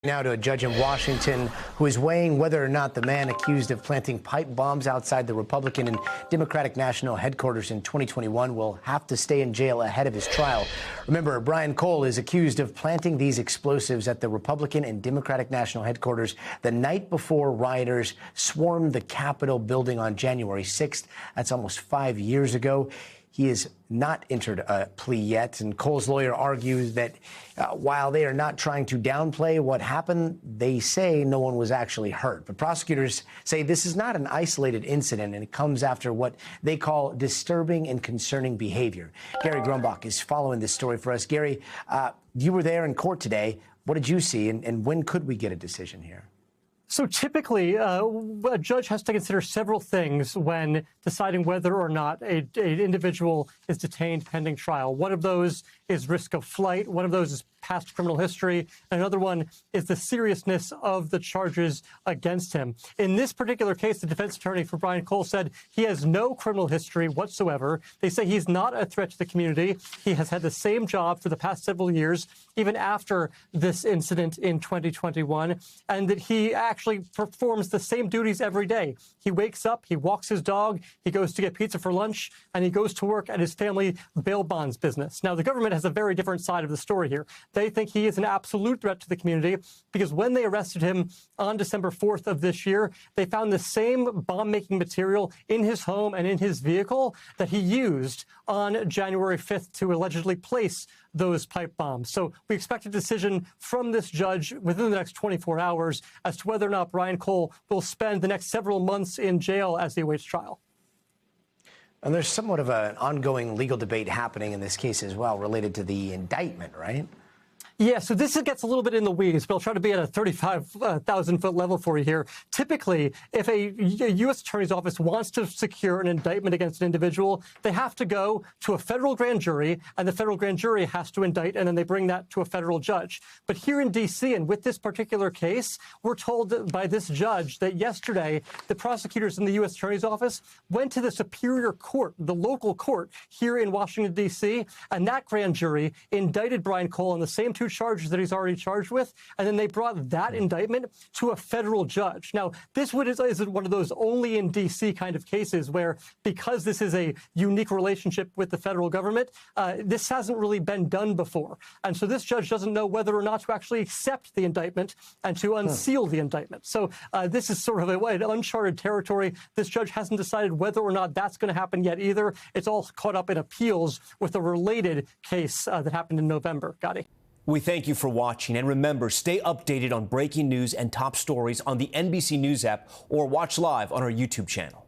Now to a judge in Washington who is weighing whether or not the man accused of planting pipe bombs outside the Republican and Democratic National headquarters in 2021 will have to stay in jail ahead of his trial. Remember, Brian Cole is accused of planting these explosives at the Republican and Democratic National headquarters the night before rioters swarmed the Capitol building on January 6th. That's almost 5 years ago. He has not entered a plea yet, and Cole's lawyer argues that while they are not trying to downplay what happened, they say no one was actually hurt. But prosecutors say this is not an isolated incident, and it comes after what they call disturbing and concerning behavior. Gary Grumbach is following this story for us. Gary, you were there in court today. What did you see, and when could we get a decision here? So typically, a judge has to consider several things when deciding whether or not an individual is detained pending trial. One of those is risk of flight. One of those is past criminal history. And another one is the seriousness of the charges against him. In this particular case, the defense attorney for Brian Cole said he has no criminal history whatsoever. They say he's not a threat to the community. He has had the same job for the past several years, even after this incident in 2021, and that he actually performs the same duties every day. He wakes up, he walks his dog, he goes to get pizza for lunch, and he goes to work at his family bail bonds business. Now, the government has a very different side of the story here. They think he is an absolute threat to the community because when they arrested him on December 4th of this year, they found the same bomb-making material in his home and in his vehicle that he used on January 5th to allegedly place those pipe bombs. So we expect a decision from this judge within the next 24 hours as to whether or not Brian Cole will spend the next several months in jail as he awaits trial. And there's somewhat of an ongoing legal debate happening in this case as well, related to the indictment, right? Yeah, so this gets a little bit in the weeds, but I'll try to be at a 35,000-foot level for you here. Typically, if a U.S. attorney's office wants to secure an indictment against an individual, they have to go to a federal grand jury, and the federal grand jury has to indict, and then they bring that to a federal judge. But here in D.C., and with this particular case, we're told by this judge that yesterday the prosecutors in the U.S. attorney's office went to the Superior Court, the local court here in Washington, D.C., and that grand jury indicted Brian Cole on the same two charges that he's already charged with, and then they brought that indictment to a federal judge. Now, this is one of those only in D.C. kind of cases where, because this is a unique relationship with the federal government, this hasn't really been done before. And so this judge doesn't know whether or not to actually accept the indictment and to unseal the indictment. So this is sort of an uncharted territory. This judge hasn't decided whether or not that's going to happen yet either. It's all caught up in appeals with a related case that happened in November. Gotti. We thank you for watching, and remember, stay updated on breaking news and top stories on the NBC News app or watch live on our YouTube channel.